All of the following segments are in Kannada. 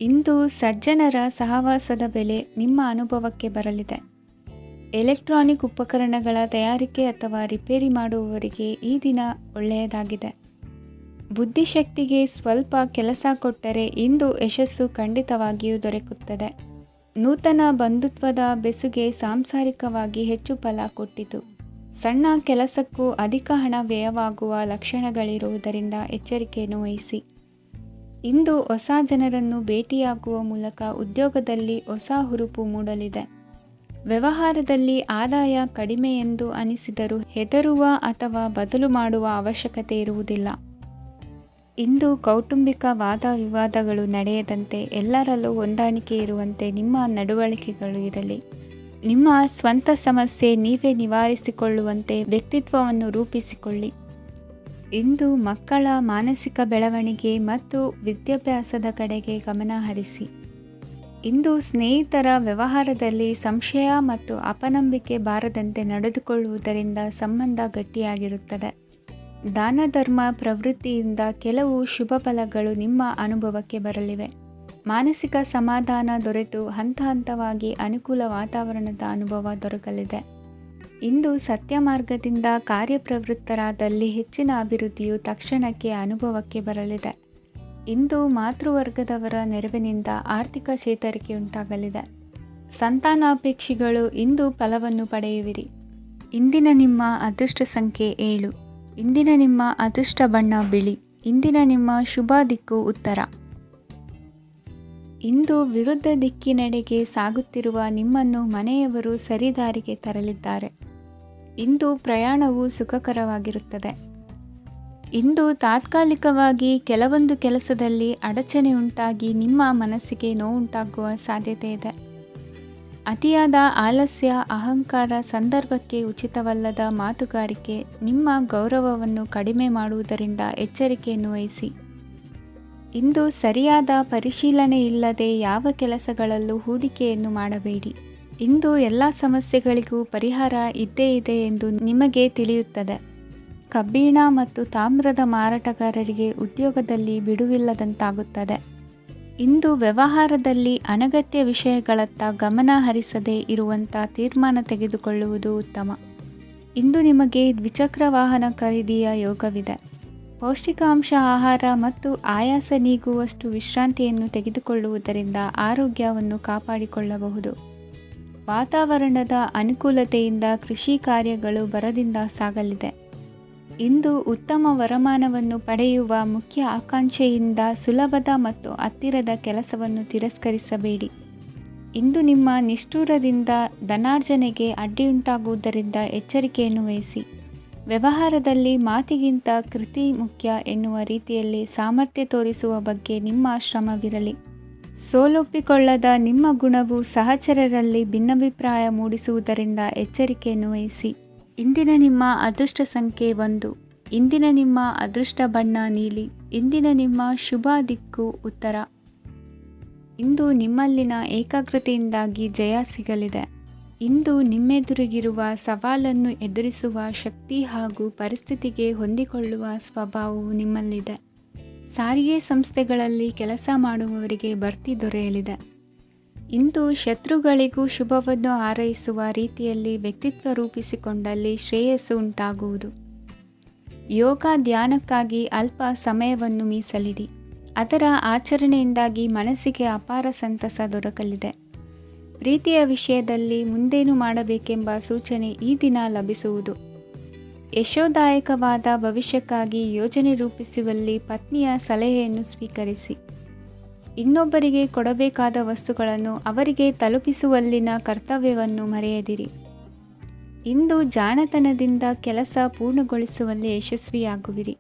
ಇಂದು ಸಜ್ಜನರ ಸಹವಾಸದ ಬೆಲೆ ನಿಮ್ಮ ಅನುಭವಕ್ಕೆ ಬರಲಿದೆ. ಎಲೆಕ್ಟ್ರಾನಿಕ್ ಉಪಕರಣಗಳ ತಯಾರಿಕೆ ಅಥವಾ ರಿಪೇರಿ ಮಾಡುವವರಿಗೆ ಈ ದಿನ ಒಳ್ಳೆಯದಾಗಿದೆ. ಬುದ್ಧಿಶಕ್ತಿಗೆ ಸ್ವಲ್ಪ ಕೆಲಸ ಕೊಟ್ಟರೆ ಇಂದು ಯಶಸ್ಸು ಖಂಡಿತವಾಗಿಯೂ ದೊರಕುತ್ತದೆ. ನೂತನ ಬಂಧುತ್ವದ ಬೆಸುಗೆ ಸಾಂಸಾರಿಕವಾಗಿ ಹೆಚ್ಚು ಫಲ ಕೊಟ್ಟಿತು. ಸಣ್ಣ ಕೆಲಸಕ್ಕೂ ಅಧಿಕ ಹಣ ವ್ಯಯವಾಗುವ ಲಕ್ಷಣಗಳಿರುವುದರಿಂದ ಎಚ್ಚರಿಕೆಯನ್ನು ವಹಿಸಿ. ಇಂದು ಹೊಸ ಜನರನ್ನು ಭೇಟಿಯಾಗುವ ಮೂಲಕ ಉದ್ಯೋಗದಲ್ಲಿ ಹೊಸ ಹುರುಪು ಮೂಡಲಿದೆ. ವ್ಯವಹಾರದಲ್ಲಿ ಆದಾಯ ಕಡಿಮೆ ಎಂದು ಅನಿಸಿದರೂ ಹೆದರುವ ಅಥವಾ ಬದಲು ಮಾಡುವ ಅವಶ್ಯಕತೆ ಇರುವುದಿಲ್ಲ. ಇಂದು ಕೌಟುಂಬಿಕ ವಾದ ವಿವಾದಗಳು ನಡೆಯದಂತೆ ಎಲ್ಲರಲ್ಲೂ ಹೊಂದಾಣಿಕೆ ಇರುವಂತೆ ನಿಮ್ಮ ನಡವಳಿಕೆಗಳು ಇರಲಿ. ನಿಮ್ಮ ಸ್ವಂತ ಸಮಸ್ಯೆ ನೀವೇ ನಿವಾರಿಸಿಕೊಳ್ಳುವಂತೆ ವ್ಯಕ್ತಿತ್ವವನ್ನು ರೂಪಿಸಿಕೊಳ್ಳಿ. ಇಂದು ಮಕ್ಕಳ ಮಾನಸಿಕ ಬೆಳವಣಿಗೆ ಮತ್ತು ವಿದ್ಯಾಭ್ಯಾಸದ ಕಡೆಗೆ ಗಮನ ಹರಿಸಿ. ಇಂದು ಸ್ನೇಹಿತರ ವ್ಯವಹಾರದಲ್ಲಿ ಸಂಶಯ ಮತ್ತು ಅಪನಂಬಿಕೆ ಬಾರದಂತೆ ನಡೆದುಕೊಳ್ಳುವುದರಿಂದ ಸಂಬಂಧ ಗಟ್ಟಿಯಾಗಿರುತ್ತದೆ. ದಾನ ಧರ್ಮ ಪ್ರವೃತ್ತಿಯಿಂದ ಕೆಲವು ಶುಭ ಫಲಗಳು ನಿಮ್ಮ ಅನುಭವಕ್ಕೆ ಬರಲಿವೆ. ಮಾನಸಿಕ ಸಮಾಧಾನ ದೊರೆತು ಹಂತ ಹಂತವಾಗಿ ಅನುಕೂಲ ವಾತಾವರಣದ ಅನುಭವ ದೊರಕಲಿದೆ. ಇಂದು ಸತ್ಯ ಮಾರ್ಗದಿಂದ ಕಾರ್ಯಪ್ರವೃತ್ತರಾದಲ್ಲಿ ಹೆಚ್ಚಿನ ಅಭಿವೃದ್ಧಿಯು ತಕ್ಷಣಕ್ಕೆ ಅನುಭವಕ್ಕೆ ಬರಲಿದೆ. ಇಂದು ಮಾತೃವರ್ಗದವರ ನೆರವಿನಿಂದ ಆರ್ಥಿಕ ಚೇತರಿಕೆ ಉಂಟಾಗಲಿದೆ. ಸಂತಾನಾಪೇಕ್ಷಿಗಳು ಇಂದು ಫಲವನ್ನು ಪಡೆಯುವಿರಿ. ಇಂದಿನ ನಿಮ್ಮ ಅದೃಷ್ಟ ಸಂಖ್ಯೆ 7. ಇಂದಿನ ನಿಮ್ಮ ಅದೃಷ್ಟ ಬಣ್ಣ ಬಿಳಿ. ಇಂದಿನ ನಿಮ್ಮ ಶುಭ ದಿಕ್ಕು ಉತ್ತರ. ಇಂದು ವಿರುದ್ಧ ದಿಕ್ಕಿನೆಡೆಗೆ ಸಾಗುತ್ತಿರುವ ನಿಮ್ಮನ್ನು ಮನೆಯವರು ಸರಿದಾರಿಗೆ ತರಲಿದ್ದಾರೆ. ಇಂದು ಪ್ರಯಾಣವು ಸುಖಕರವಾಗಿರುತ್ತದೆ. ಇಂದು ತಾತ್ಕಾಲಿಕವಾಗಿ ಕೆಲವೊಂದು ಕೆಲಸದಲ್ಲಿ ಅಡಚಣೆ ಉಂಟಾಗಿ ನಿಮ್ಮ ಮನಸ್ಸಿಗೆ ನೋವುಂಟಾಗುವ ಸಾಧ್ಯತೆ ಇದೆ. ಅತಿಯಾದ ಆಲಸ್ಯ, ಅಹಂಕಾರ, ಸಂದರ್ಭಕ್ಕೆ ಉಚಿತವಲ್ಲದ ಮಾತುಗಾರಿಕೆ ನಿಮ್ಮ ಗೌರವವನ್ನು ಕಡಿಮೆ ಮಾಡುವುದರಿಂದ ಎಚ್ಚರಿಕೆಯನ್ನು ವಹಿಸಿ. ಇಂದು ಸರಿಯಾದ ಪರಿಶೀಲನೆ ಇಲ್ಲದೆ ಯಾವ ಕೆಲಸಗಳಲ್ಲೂ ಹೂಡಿಕೆಯನ್ನು ಮಾಡಬೇಡಿ. ಇಂದು ಎಲ್ಲ ಸಮಸ್ಯೆಗಳಿಗೂ ಪರಿಹಾರ ಇದ್ದೇ ಇದೆ ಎಂದು ನಿಮಗೆ ತಿಳಿಯುತ್ತದೆ. ಕಬ್ಬಿಣ ಮತ್ತು ತಾಮ್ರದ ಮಾರಾಟಗಾರರಿಗೆ ಉದ್ಯೋಗದಲ್ಲಿ ಬಿಡುವಿಲ್ಲದಂತಾಗುತ್ತದೆ. ಇಂದು ವ್ಯವಹಾರದಲ್ಲಿ ಅನಗತ್ಯ ವಿಷಯಗಳತ್ತ ಗಮನ ಹರಿಸದೇ ಇರುವಂಥ ತೀರ್ಮಾನ ತೆಗೆದುಕೊಳ್ಳುವುದು ಉತ್ತಮ. ಇಂದು ನಿಮಗೆ ದ್ವಿಚಕ್ರ ವಾಹನ ಖರೀದಿಯ ಯೋಗವಿದೆ. ಪೌಷ್ಟಿಕಾಂಶ ಆಹಾರ ಮತ್ತು ಆಯಾಸ ನೀಗುವಷ್ಟು ವಿಶ್ರಾಂತಿಯನ್ನು ತೆಗೆದುಕೊಳ್ಳುವುದರಿಂದ ಆರೋಗ್ಯವನ್ನು ಕಾಪಾಡಿಕೊಳ್ಳಬಹುದು. ವಾತಾವರಣದ ಅನುಕೂಲತೆಯಿಂದ ಕೃಷಿ ಕಾರ್ಯಗಳು ಭರದಿಂದ ಸಾಗಲಿದೆ. ಇಂದು ಉತ್ತಮ ವರಮಾನವನ್ನು ಪಡೆಯುವ ಮುಖ್ಯ ಆಕಾಂಕ್ಷೆಯಿಂದ ಸುಲಭದ ಮತ್ತು ಹತ್ತಿರದ ಕೆಲಸವನ್ನು ತಿರಸ್ಕರಿಸಬೇಡಿ. ಇಂದು ನಿಮ್ಮ ನಿಷ್ಠುರದಿಂದ ಧನಾರ್ಜನೆಗೆ ಅಡ್ಡಿಯುಂಟಾಗುವುದರಿಂದ ಎಚ್ಚರಿಕೆಯನ್ನು ವಹಿಸಿ. ವ್ಯವಹಾರದಲ್ಲಿ ಮಾತಿಗಿಂತ ಕೃತಿ ಮುಖ್ಯ ಎನ್ನುವ ರೀತಿಯಲ್ಲಿ ಸಾಮರ್ಥ್ಯ ತೋರಿಸುವ ಬಗ್ಗೆ ನಿಮ್ಮ ಶ್ರಮವಿರಲಿ. ಸೋಲೊಪ್ಪಿಕೊಳ್ಳದ ನಿಮ್ಮ ಗುಣವು ಸಹಚರರಲ್ಲಿ ಭಿನ್ನಾಭಿಪ್ರಾಯ ಮೂಡಿಸುವುದರಿಂದ ಎಚ್ಚರಿಕೆಯನ್ನು ವಹಿಸಿ. ಇಂದಿನ ನಿಮ್ಮ ಅದೃಷ್ಟ ಸಂಖ್ಯೆ 1. ಇಂದಿನ ನಿಮ್ಮ ಅದೃಷ್ಟ ಬಣ್ಣ ನೀಲಿ. ಇಂದಿನ ನಿಮ್ಮ ಶುಭ ದಿಕ್ಕು ಉತ್ತರ. ಇಂದು ನಿಮ್ಮಲ್ಲಿನ ಏಕಾಗ್ರತೆಯಿಂದಾಗಿ ಜಯ ಸಿಗಲಿದೆ. ಇಂದು ನಿಮ್ಮೆದುರಿಗಿರುವ ಸವಾಲನ್ನು ಎದುರಿಸುವ ಶಕ್ತಿ ಹಾಗೂ ಪರಿಸ್ಥಿತಿಗೆ ಹೊಂದಿಕೊಳ್ಳುವ ಸ್ವಭಾವವು ನಿಮ್ಮಲ್ಲಿದೆ. ಸಾರಿಗೆ ಸಂಸ್ಥೆಗಳಲ್ಲಿ ಕೆಲಸ ಮಾಡುವವರಿಗೆ ಬಡ್ತಿ ದೊರೆಯಲಿದೆ. ಇಂದು ಶತ್ರುಗಳಿಗೂ ಶುಭವನ್ನು ಹಾರೈಸುವ ರೀತಿಯಲ್ಲಿ ವ್ಯಕ್ತಿತ್ವ ರೂಪಿಸಿಕೊಂಡಲ್ಲಿ ಶ್ರೇಯಸ್ಸು ಉಂಟಾಗುವುದು. ಯೋಗ ಧ್ಯಾನಕ್ಕಾಗಿ ಅಲ್ಪ ಸಮಯವನ್ನು ಮೀಸಲಿಡಿ. ಅದರ ಆಚರಣೆಯಿಂದಾಗಿ ಮನಸ್ಸಿಗೆ ಅಪಾರ ಸಂತಸ ದೊರಕಲಿದೆ. ಪ್ರೀತಿಯ ವಿಷಯದಲ್ಲಿ ಮುಂದೇನು ಮಾಡಬೇಕೆಂಬ ಸೂಚನೆ ಈ ದಿನ ಲಭಿಸುವುದು. ಯಶೋದಾಯಕವಾದ ಭವಿಷ್ಯಕ್ಕಾಗಿ ಯೋಜನೆ ರೂಪಿಸುವಲ್ಲಿ ಪತ್ನಿಯ ಸಲಹೆಯನ್ನು ಸ್ವೀಕರಿಸಿ. ಇನ್ನೊಬ್ಬರಿಗೆ ಕೊಡಬೇಕಾದ ವಸ್ತುಗಳನ್ನು ಅವರಿಗೆ ತಲುಪಿಸುವಲ್ಲಿನ ಕರ್ತವ್ಯವನ್ನು ಮರೆಯದಿರಿ. ಇಂದು ಜಾಣತನದಿಂದ ಕೆಲಸ ಪೂರ್ಣಗೊಳಿಸುವಲ್ಲಿ ಯಶಸ್ವಿಯಾಗುವಿರಿ.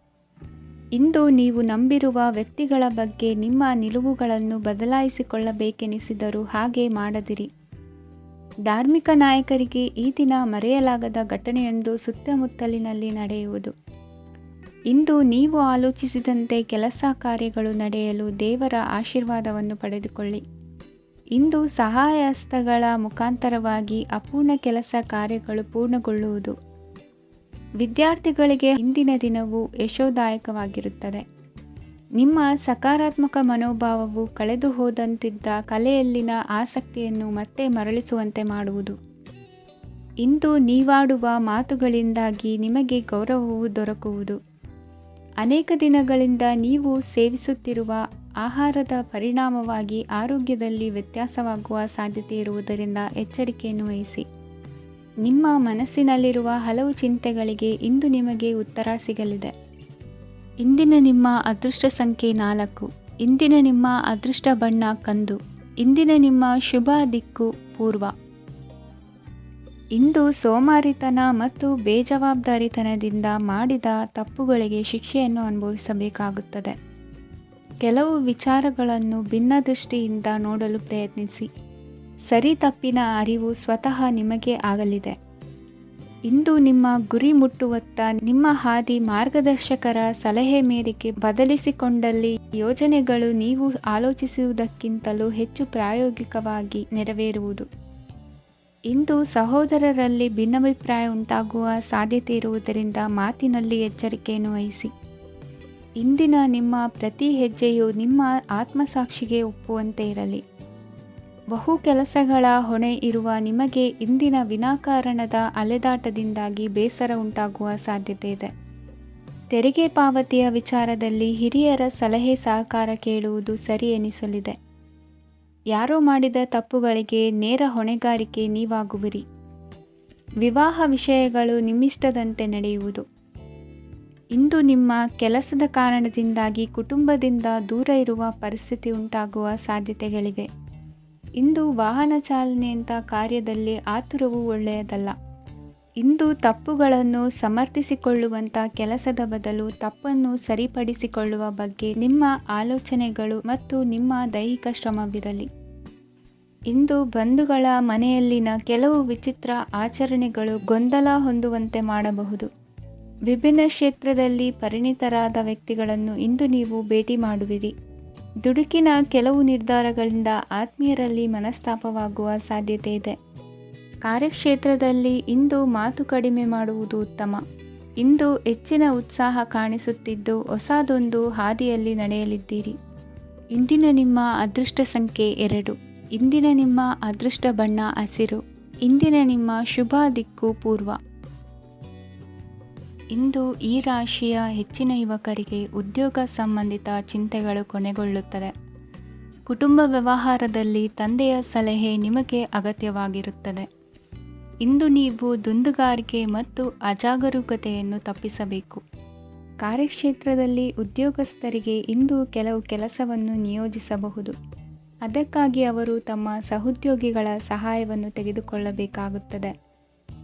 ಇಂದು ನೀವು ನಂಬಿರುವ ವ್ಯಕ್ತಿಗಳ ಬಗ್ಗೆ ನಿಮ್ಮ ನಿಲುವುಗಳನ್ನು ಬದಲಾಯಿಸಿಕೊಳ್ಳಬೇಕೆನಿಸಿದರೂ ಹಾಗೆ ಮಾಡದಿರಿ. ಧಾರ್ಮಿಕ ನಾಯಕರಿಗೆ ಈ ದಿನ ಮರೆಯಲಾಗದ ಘಟನೆಯೊಂದು ಸುತ್ತಮುತ್ತಲಿನಲ್ಲಿ ನಡೆಯುವುದು. ಇಂದು ನೀವು ಆಲೋಚಿಸಿದಂತೆ ಕೆಲಸ ಕಾರ್ಯಗಳು ನಡೆಯಲು ದೇವರ ಆಶೀರ್ವಾದವನ್ನು ಪಡೆದುಕೊಳ್ಳಿ. ಇಂದು ಸಹಾಯ ಹಸ್ತಗಳ ಮುಖಾಂತರವಾಗಿ ಅಪೂರ್ಣ ಕೆಲಸ ಕಾರ್ಯಗಳು ಪೂರ್ಣಗೊಳ್ಳುವುದು. ವಿದ್ಯಾರ್ಥಿಗಳಿಗೆ ಇಂದಿನ ದಿನವು ಯಶೋದಾಯಕವಾಗಿರುತ್ತದೆ. ನಿಮ್ಮ ಸಕಾರಾತ್ಮಕ ಮನೋಭಾವವು ಕಳೆದು ಹೋದಂತಿದ್ದ ಕಲೆಯಲ್ಲಿನ ಆಸಕ್ತಿಯನ್ನು ಮತ್ತೆ ಮರಳಿಸುವಂತೆ ಮಾಡುವುದು. ಇಂದು ನೀವಾಡುವ ಮಾತುಗಳಿಂದಾಗಿ ನಿಮಗೆ ಗೌರವವು ದೊರಕುವುದು. ಅನೇಕ ದಿನಗಳಿಂದ ನೀವು ಸೇವಿಸುತ್ತಿರುವ ಆಹಾರದ ಪರಿಣಾಮವಾಗಿ ಆರೋಗ್ಯದಲ್ಲಿ ವ್ಯತ್ಯಾಸವಾಗುವ ಸಾಧ್ಯತೆ ಇರುವುದರಿಂದ ಎಚ್ಚರಿಕೆಯನ್ನು ವಹಿಸಿ. ನಿಮ್ಮ ಮನಸ್ಸಿನಲ್ಲಿರುವ ಹಲವು ಚಿಂತೆಗಳಿಗೆ ಇಂದು ನಿಮಗೆ ಉತ್ತರ ಸಿಗಲಿದೆ. ಇಂದಿನ ನಿಮ್ಮ ಅದೃಷ್ಟ ಸಂಖ್ಯೆ 4. ಇಂದಿನ ನಿಮ್ಮ ಅದೃಷ್ಟ ಬಣ್ಣ ಕಂದು. ಇಂದಿನ ನಿಮ್ಮ ಶುಭ ದಿಕ್ಕು ಪೂರ್ವ. ಇಂದು ಸೋಮಾರಿತನ ಮತ್ತು ಬೇಜವಾಬ್ದಾರಿತನದಿಂದ ಮಾಡಿದ ತಪ್ಪುಗಳಿಗೆ ಶಿಕ್ಷೆಯನ್ನು ಅನುಭವಿಸಬೇಕಾಗುತ್ತದೆ. ಕೆಲವು ವಿಚಾರಗಳನ್ನು ಭಿನ್ನ ದೃಷ್ಟಿಯಿಂದ ನೋಡಲು ಪ್ರಯತ್ನಿಸಿ. ಸರಿ ತಪ್ಪಿನ ಅರಿವು ಸ್ವತಃ ನಿಮಗೆ ಆಗಲಿದೆ. ಇಂದು ನಿಮ್ಮ ಗುರಿ ಮುಟ್ಟುವತ್ತ ನಿಮ್ಮ ಹಾದಿ ಮಾರ್ಗದರ್ಶಕರ ಸಲಹೆ ಮೇರೆಗೆ ಬದಲಿಸಿಕೊಂಡಲ್ಲಿ ಯೋಜನೆಗಳು ನೀವು ಆಲೋಚಿಸುವುದಕ್ಕಿಂತಲೂ ಹೆಚ್ಚು ಪ್ರಾಯೋಗಿಕವಾಗಿ ನೆರವೇರುವುದು. ಇಂದು ಸಹೋದರರಲ್ಲಿ ಭಿನ್ನಾಭಿಪ್ರಾಯ ಉಂಟಾಗುವ ಸಾಧ್ಯತೆ ಇರುವುದರಿಂದ ಮಾತಿನಲ್ಲಿ ಎಚ್ಚರಿಕೆಯನ್ನು ವಹಿಸಿ. ಇಂದಿನ ನಿಮ್ಮ ಪ್ರತಿ ಹೆಜ್ಜೆಯು ನಿಮ್ಮ ಆತ್ಮಸಾಕ್ಷಿಗೆ ಒಪ್ಪುವಂತೆ ಇರಲಿ. ಬಹು ಕೆಲಸಗಳ ಹೊಣೆ ಇರುವ ನಿಮಗೆ ಇಂದಿನ ವಿನಾಕಾರಣದ ಅಲೆದಾಟದಿಂದಾಗಿ ಬೇಸರ ಉಂಟಾಗುವ ಸಾಧ್ಯತೆ ಇದೆ. ತೆರಿಗೆ ಪಾವತಿಯ ವಿಚಾರದಲ್ಲಿ ಹಿರಿಯರ ಸಲಹೆ ಸಹಕಾರ ಕೇಳುವುದು ಸರಿ ಎನಿಸಲಿದೆ. ಯಾರೋ ಮಾಡಿದ ತಪ್ಪುಗಳಿಗೆ ನೇರ ಹೊಣೆಗಾರಿಕೆ ನೀವಾಗುವಿರಿ. ವಿವಾಹ ವಿಷಯಗಳು ನಿಮ್ಮಿಷ್ಟದಂತೆ ನಡೆಯುವುದು. ಇಂದು ನಿಮ್ಮ ಕೆಲಸದ ಕಾರಣದಿಂದಾಗಿ ಕುಟುಂಬದಿಂದ ದೂರ ಇರುವ ಪರಿಸ್ಥಿತಿ ಉಂಟಾಗುವ ಸಾಧ್ಯತೆಗಳಿವೆ. ಇಂದು ವಾಹನ ಚಾಲನೆಯಂಥ ಕಾರ್ಯದಲ್ಲಿ ಆತುರವು ಒಳ್ಳೆಯದಲ್ಲ. ಇಂದು ತಪ್ಪುಗಳನ್ನು ಸಮರ್ಥಿಸಿಕೊಳ್ಳುವಂಥ ಕೆಲಸದ ಬದಲು ತಪ್ಪನ್ನು ಸರಿಪಡಿಸಿಕೊಳ್ಳುವ ಬಗ್ಗೆ ನಿಮ್ಮ ಆಲೋಚನೆಗಳು ಮತ್ತು ನಿಮ್ಮ ದೈಹಿಕ ಶ್ರಮವಿರಲಿ. ಇಂದು ಬಂಧುಗಳ ಮನೆಯಲ್ಲಿನ ಕೆಲವು ವಿಚಿತ್ರ ಆಚರಣೆಗಳು ಗೊಂದಲ ಹೊಂದುವಂತೆ ಮಾಡಬಹುದು. ವಿಭಿನ್ನ ಕ್ಷೇತ್ರದಲ್ಲಿ ಪರಿಣಿತರಾದ ವ್ಯಕ್ತಿಗಳನ್ನು ಇಂದು ನೀವು ಭೇಟಿ ಮಾಡುವಿರಿ. ದುಡುಕಿನ ಕೆಲವು ನಿರ್ಧಾರಗಳಿಂದ ಆತ್ಮೀಯರಲ್ಲಿ ಮನಸ್ತಾಪವಾಗುವ ಸಾಧ್ಯತೆ ಇದೆ. ಕಾರ್ಯಕ್ಷೇತ್ರದಲ್ಲಿ ಇಂದು ಮಾತು ಕಡಿಮೆ ಮಾಡುವುದು ಉತ್ತಮ. ಇಂದು ಹೆಚ್ಚಿನ ಉತ್ಸಾಹ ಕಾಣಿಸುತ್ತಿದ್ದು ಹೊಸದೊಂದು ಹಾದಿಯಲ್ಲಿ ನಡೆಯಲಿದ್ದೀರಿ. ಇಂದಿನ ನಿಮ್ಮ ಅದೃಷ್ಟ ಸಂಖ್ಯೆ 2. ಇಂದಿನ ನಿಮ್ಮ ಅದೃಷ್ಟ ಬಣ್ಣ ಹಸಿರು. ಇಂದಿನ ನಿಮ್ಮ ಶುಭ ದಿಕ್ಕು ಪೂರ್ವ. ಇಂದು ಈ ರಾಶಿಯ ಹೆಚ್ಚಿನ ಯುವಕರಿಗೆ ಉದ್ಯೋಗ ಸಂಬಂಧಿತ ಚಿಂತೆಗಳು ಕೊನೆಗೊಳ್ಳುತ್ತದೆ. ಕುಟುಂಬ ವ್ಯವಹಾರದಲ್ಲಿ ತಂದೆಯ ಸಲಹೆ ನಿಮಗೆ ಅಗತ್ಯವಾಗಿರುತ್ತದೆ. ಇಂದು ನೀವು ದುಂದುಗಾರಿಕೆ ಮತ್ತು ಅಜಾಗರೂಕತೆಯನ್ನು ತಪ್ಪಿಸಬೇಕು. ಕಾರ್ಯಕ್ಷೇತ್ರದಲ್ಲಿ ಉದ್ಯೋಗಸ್ಥರಿಗೆ ಇಂದು ಕೆಲವು ಕೆಲಸವನ್ನು ನಿಯೋಜಿಸಬಹುದು. ಅದಕ್ಕಾಗಿ ಅವರು ತಮ್ಮ ಸಹೋದ್ಯೋಗಿಗಳ ಸಹಾಯವನ್ನು ತೆಗೆದುಕೊಳ್ಳಬೇಕಾಗುತ್ತದೆ.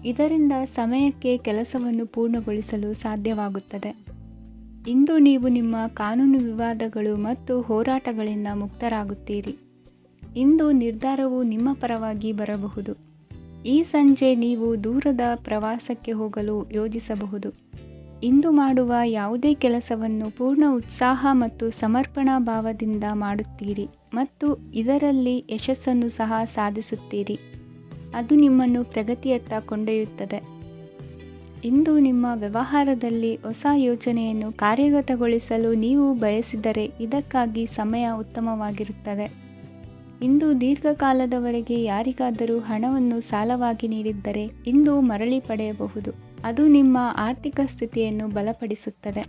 ಇದರಿಂದ ಸಮಯಕ್ಕೆ ಕೆಲಸವನ್ನು ಪೂರ್ಣಗೊಳಿಸಲು ಸಾಧ್ಯವಾಗುತ್ತದೆ. ಇಂದು ನೀವು ನಿಮ್ಮ ಕಾನೂನು ವಿವಾದಗಳು ಮತ್ತು ಹೋರಾಟಗಳಿಂದ ಮುಕ್ತರಾಗುತ್ತೀರಿ. ಇಂದು ನಿರ್ಧಾರವು ನಿಮ್ಮ ಪರವಾಗಿ ಬರಬಹುದು. ಈ ಸಂಜೆ ನೀವು ದೂರದ ಪ್ರವಾಸಕ್ಕೆ ಹೋಗಲು ಯೋಜಿಸಬಹುದು. ಇಂದು ಮಾಡುವ ಯಾವುದೇ ಕೆಲಸವನ್ನು ಪೂರ್ಣ ಉತ್ಸಾಹ ಮತ್ತು ಸಮರ್ಪಣಾ ಭಾವದಿಂದ ಮಾಡುತ್ತೀರಿ ಮತ್ತು ಇದರಲ್ಲಿ ಯಶಸ್ಸನ್ನು ಸಹ ಸಾಧಿಸುತ್ತೀರಿ. ಅದು ನಿಮ್ಮನ್ನು ಪ್ರಗತಿಯತ್ತ ಕೊಂಡೊಯ್ಯುತ್ತದೆ. ಇಂದು ನಿಮ್ಮ ವ್ಯವಹಾರದಲ್ಲಿ ಹೊಸ ಯೋಜನೆಯನ್ನು ಕಾರ್ಯಗತಗೊಳಿಸಲು ನೀವು ಬಯಸಿದರೆ ಇದಕ್ಕಾಗಿ ಸಮಯ ಉತ್ತಮವಾಗಿರುತ್ತದೆ. ಇಂದು ದೀರ್ಘಕಾಲದವರೆಗೆ ಯಾರಿಗಾದರೂ ಹಣವನ್ನು ಸಾಲವಾಗಿ ನೀಡಿದ್ದರೆ ಇಂದು ಮರಳಿ ಪಡೆಯಬಹುದು. ಅದು ನಿಮ್ಮ ಆರ್ಥಿಕ ಸ್ಥಿತಿಯನ್ನು ಬಲಪಡಿಸುತ್ತದೆ.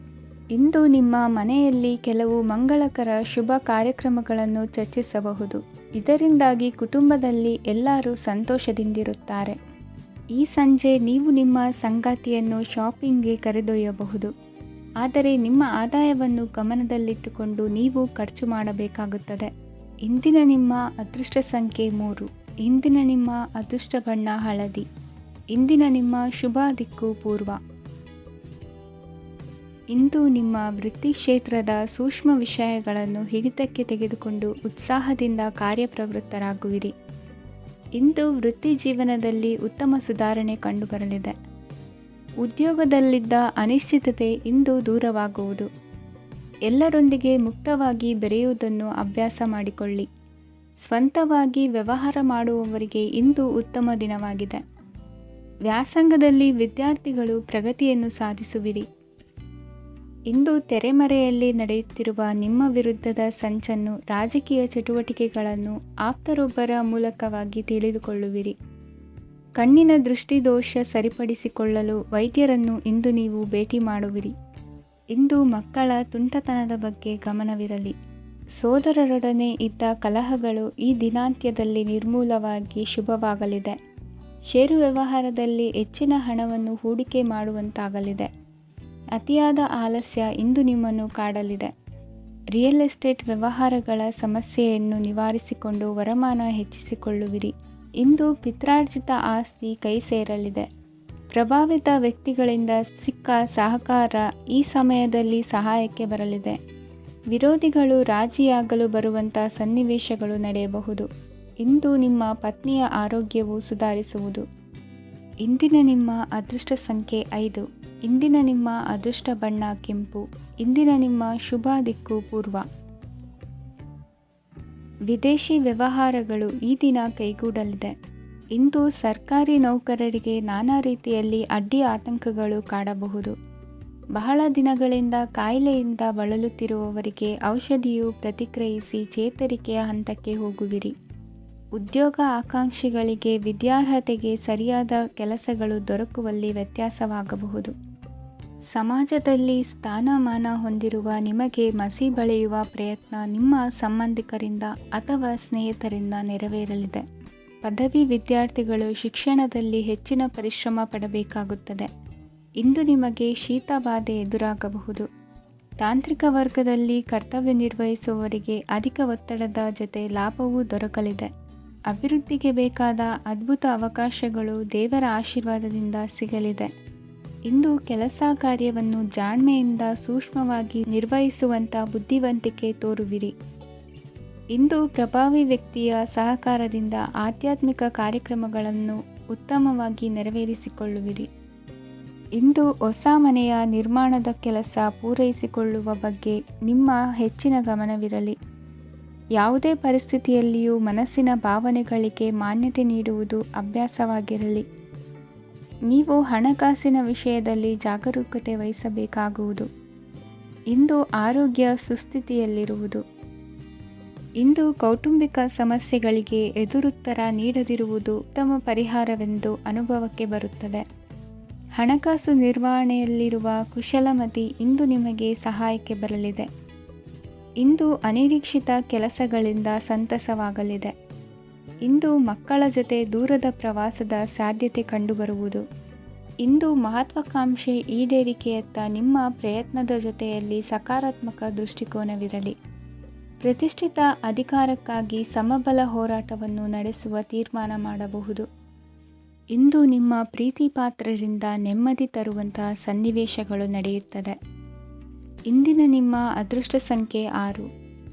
ಇಂದು ನಿಮ್ಮ ಮನೆಯಲ್ಲಿ ಕೆಲವು ಮಂಗಳಕರ ಶುಭ ಕಾರ್ಯಕ್ರಮಗಳನ್ನು ಚರ್ಚಿಸಬಹುದು. ಇದರಿಂದಾಗಿ ಕುಟುಂಬದಲ್ಲಿ ಎಲ್ಲರೂ ಸಂತೋಷದಿಂದಿರುತ್ತಾರೆ. ಈ ಸಂಜೆ ನೀವು ನಿಮ್ಮ ಸಂಗಾತಿಯನ್ನು ಶಾಪಿಂಗ್ಗೆ ಕರೆದೊಯ್ಯಬಹುದು. ಆದರೆ ನಿಮ್ಮ ಆದಾಯವನ್ನು ಗಮನದಲ್ಲಿಟ್ಟುಕೊಂಡು ನೀವು ಖರ್ಚು ಮಾಡಬೇಕಾಗುತ್ತದೆ. ಇಂದಿನ ನಿಮ್ಮ ಅದೃಷ್ಟ ಸಂಖ್ಯೆ 3. ಇಂದಿನ ನಿಮ್ಮ ಅದೃಷ್ಟ ಬಣ್ಣ ಹಳದಿ. ಇಂದಿನ ನಿಮ್ಮ ಶುಭ ದಿಕ್ಕು ಪೂರ್ವ. ಇಂದು ನಿಮ್ಮ ವೃತ್ತಿ ಕ್ಷೇತ್ರದ ಸೂಕ್ಷ್ಮ ವಿಷಯಗಳನ್ನು ಹಿಡಿತಕ್ಕೆ ತೆಗೆದುಕೊಂಡು ಉತ್ಸಾಹದಿಂದ ಕಾರ್ಯಪ್ರವೃತ್ತರಾಗುವಿರಿ. ಇಂದು ವೃತ್ತಿ ಜೀವನದಲ್ಲಿ ಉತ್ತಮ ಸುಧಾರಣೆ ಕಂಡುಬರಲಿದೆ. ಉದ್ಯೋಗದಲ್ಲಿದ್ದ ಅನಿಶ್ಚಿತತೆ ಇಂದು ದೂರವಾಗುವುದು. ಎಲ್ಲರೊಂದಿಗೆ ಮುಕ್ತವಾಗಿ ಬೆರೆಯುವುದನ್ನು ಅಭ್ಯಾಸ ಮಾಡಿಕೊಳ್ಳಿ. ಸ್ವಂತವಾಗಿ ವ್ಯವಹಾರ ಮಾಡುವವರಿಗೆ ಇಂದು ಉತ್ತಮ ದಿನವಾಗಿದೆ. ವ್ಯಾಸಂಗದಲ್ಲಿ ವಿದ್ಯಾರ್ಥಿಗಳು ಪ್ರಗತಿಯನ್ನು ಸಾಧಿಸುವಿರಿ. ಇಂದು ತೆರೆಮರೆಯಲ್ಲಿ ನಡೆಯುತ್ತಿರುವ ನಿಮ್ಮ ವಿರುದ್ಧದ ಸಂಚನ್ನು, ರಾಜಕೀಯ ಚಟುವಟಿಕೆಗಳನ್ನು ಆಪ್ತರೊಬ್ಬರ ಮೂಲಕವಾಗಿ ತಿಳಿದುಕೊಳ್ಳುವಿರಿ. ಕಣ್ಣಿನ ದೃಷ್ಟಿದೋಷ ಸರಿಪಡಿಸಿಕೊಳ್ಳಲು ವೈದ್ಯರನ್ನು ಇಂದು ನೀವು ಭೇಟಿ ಮಾಡುವಿರಿ. ಇಂದು ಮಕ್ಕಳ ತುಂಟತನದ ಬಗ್ಗೆ ಗಮನವಿರಲಿ. ಸೋದರರೊಡನೆ ಇದ್ದ ಕಲಹಗಳು ಈ ದಿನಾಂತ್ಯದಲ್ಲಿ ನಿರ್ಮೂಲವಾಗಿ ಶುಭವಾಗಲಿದೆ. ಷೇರು ವ್ಯವಹಾರದಲ್ಲಿ ಹೆಚ್ಚಿನ ಹಣವನ್ನು ಹೂಡಿಕೆ ಮಾಡುವಂತಾಗಲಿದೆ. ಅತಿಯಾದ ಆಲಸ್ಯ ಇಂದು ನಿಮ್ಮನ್ನು ಕಾಡಲಿದೆ. ರಿಯಲ್ ಎಸ್ಟೇಟ್ ವ್ಯವಹಾರಗಳ ಸಮಸ್ಯೆಯನ್ನು ನಿವಾರಿಸಿಕೊಂಡು ವರಮಾನ ಹೆಚ್ಚಿಸಿಕೊಳ್ಳುವಿರಿ. ಇಂದು ಪಿತ್ರಾರ್ಜಿತ ಆಸ್ತಿ ಕೈ ಸೇರಲಿದೆ. ಪ್ರಭಾವಿತ ವ್ಯಕ್ತಿಗಳಿಂದ ಸಿಕ್ಕ ಸಹಕಾರ ಈ ಸಮಯದಲ್ಲಿ ಸಹಾಯಕ್ಕೆ ಬರಲಿದೆ. ವಿರೋಧಿಗಳು ರಾಜಿಯಾಗಲು ಬರುವಂಥ ಸನ್ನಿವೇಶಗಳು ನಡೆಯಬಹುದು. ಇಂದು ನಿಮ್ಮ ಪತ್ನಿಯ ಆರೋಗ್ಯವು ಸುಧಾರಿಸುವುದು. ಇಂದಿನ ನಿಮ್ಮ ಅದೃಷ್ಟ ಸಂಖ್ಯೆ 5. ಇಂದಿನ ನಿಮ್ಮ ಅದೃಷ್ಟ ಬಣ್ಣ ಕೆಂಪು. ಇಂದಿನ ನಿಮ್ಮ ಶುಭ ದಿಕ್ಕು ಪೂರ್ವ. ವಿದೇಶಿ ವ್ಯವಹಾರಗಳು ಈ ದಿನ ಕೈಗೂಡಲಿದೆ. ಇಂದು ಸರ್ಕಾರಿ ನೌಕರರಿಗೆ ನಾನಾ ರೀತಿಯಲ್ಲಿ ಅಡ್ಡಿ ಆತಂಕಗಳು ಕಾಡಬಹುದು. ಬಹಳ ದಿನಗಳಿಂದ ಕಾಯಿಲೆಯಿಂದ ಬಳಲುತ್ತಿರುವವರಿಗೆ ಔಷಧಿಯು ಪ್ರತಿಕ್ರಿಯಿಸಿ ಚೇತರಿಕೆಯ ಹಂತಕ್ಕೆ ಹೋಗುವಿರಿ. ಉದ್ಯೋಗ ಆಕಾಂಕ್ಷಿಗಳಿಗೆ ವಿದ್ಯಾರ್ಹತೆಗೆ ಸರಿಯಾದ ಕೆಲಸಗಳು ದೊರಕುವಲ್ಲಿ ವ್ಯತ್ಯಾಸವಾಗಬಹುದು. ಸಮಾಜದಲ್ಲಿ ಸ್ಥಾನಮಾನ ಹೊಂದಿರುವ ನಿಮಗೆ ಮಸಿ ಬಳಿಯುವ ಪ್ರಯತ್ನ ನಿಮ್ಮ ಸಂಬಂಧಿಕರಿಂದ ಅಥವಾ ಸ್ನೇಹಿತರಿಂದ ನೆರವೇರಲಿದೆ. ಪದವಿ ವಿದ್ಯಾರ್ಥಿಗಳು ಶಿಕ್ಷಣದಲ್ಲಿ ಹೆಚ್ಚಿನ ಪರಿಶ್ರಮ ಪಡಬೇಕಾಗುತ್ತದೆ. ಇಂದು ನಿಮಗೆ ಶೀತ ಬಾಧೆ ಎದುರಾಗಬಹುದು. ತಾಂತ್ರಿಕ ವರ್ಗದಲ್ಲಿ ಕರ್ತವ್ಯ ನಿರ್ವಹಿಸುವವರಿಗೆ ಅಧಿಕ ಒತ್ತಡದ ಜೊತೆ ಲಾಭವೂ ದೊರಕಲಿದೆ. ಅಭಿವೃದ್ಧಿಗೆ ಬೇಕಾದ ಅದ್ಭುತ ಅವಕಾಶಗಳು ದೇವರ ಆಶೀರ್ವಾದದಿಂದ ಸಿಗಲಿದೆ. ಇಂದು ಕೆಲಸ ಕಾರ್ಯವನ್ನು ಜಾಣ್ಮೆಯಿಂದ ಸೂಕ್ಷ್ಮವಾಗಿ ನಿರ್ವಹಿಸುವಂಥ ಬುದ್ಧಿವಂತಿಕೆ ತೋರುವಿರಿ. ಇಂದು ಪ್ರಭಾವಿ ವ್ಯಕ್ತಿಯ ಸಹಕಾರದಿಂದ ಆಧ್ಯಾತ್ಮಿಕ ಕಾರ್ಯಕ್ರಮಗಳನ್ನು ಉತ್ತಮವಾಗಿ ನೆರವೇರಿಸಿಕೊಳ್ಳುವಿರಿ. ಇಂದು ಹೊಸ ಮನೆಯ ನಿರ್ಮಾಣದ ಕೆಲಸ ಪೂರೈಸಿಕೊಳ್ಳುವ ಬಗ್ಗೆ ನಿಮ್ಮ ಹೆಚ್ಚಿನ ಗಮನವಿರಲಿ. ಯಾವುದೇ ಪರಿಸ್ಥಿತಿಯಲ್ಲಿಯೂ ಮನಸ್ಸಿನ ಭಾವನೆಗಳಿಗೆ ಮಾನ್ಯತೆ ನೀಡುವುದು ಅಭ್ಯಾಸವಾಗಿರಲಿ. ನೀವು ಹಣಕಾಸಿನ ವಿಷಯದಲ್ಲಿ ಜಾಗರೂಕತೆ ವಹಿಸಬೇಕಾಗುವುದು. ಇಂದು ಆರೋಗ್ಯ ಸುಸ್ಥಿತಿಯಲ್ಲಿರುವುದು. ಇಂದು ಕೌಟುಂಬಿಕ ಸಮಸ್ಯೆಗಳಿಗೆ ಎದುರುತ್ತರ ನೀಡದಿರುವುದು ಉತ್ತಮ ಪರಿಹಾರವೆಂದು ಅನುಭವಕ್ಕೆ ಬರುತ್ತದೆ. ಹಣಕಾಸು ನಿರ್ವಹಣೆಯಲ್ಲಿರುವ ಕುಶಲಮತಿ ಇಂದು ನಿಮಗೆ ಸಹಾಯಕ್ಕೆ ಬರಲಿದೆ. ಇಂದು ಅನಿರೀಕ್ಷಿತ ಕೆಲಸಗಳಿಂದ ಸಂತಸವಾಗಲಿದೆ. ಇಂದು ಮಕ್ಕಳ ಜೊತೆ ದೂರದ ಪ್ರವಾಸದ ಸಾಧ್ಯತೆ ಕಂಡುಬರುವುದು. ಇಂದು ಮಹತ್ವಾಕಾಂಕ್ಷೆ ಈಡೇರಿಕೆಯತ್ತ ನಿಮ್ಮ ಪ್ರಯತ್ನದ ಜೊತೆಯಲ್ಲಿ ಸಕಾರಾತ್ಮಕ ದೃಷ್ಟಿಕೋನವಿರಲಿ. ಪ್ರತಿಷ್ಠಿತ ಅಧಿಕಾರಕ್ಕಾಗಿ ಸಮಬಲ ಹೋರಾಟವನ್ನು ನಡೆಸುವ ತೀರ್ಮಾನ ಮಾಡಬಹುದು. ಇಂದು ನಿಮ್ಮ ಪ್ರೀತಿ ಪಾತ್ರರಿಂದ ನೆಮ್ಮದಿ ತರುವಂತಹ ಸನ್ನಿವೇಶಗಳು ನಡೆಯುತ್ತದೆ. ಇಂದಿನ ನಿಮ್ಮ ಅದೃಷ್ಟ ಸಂಖ್ಯೆ 6.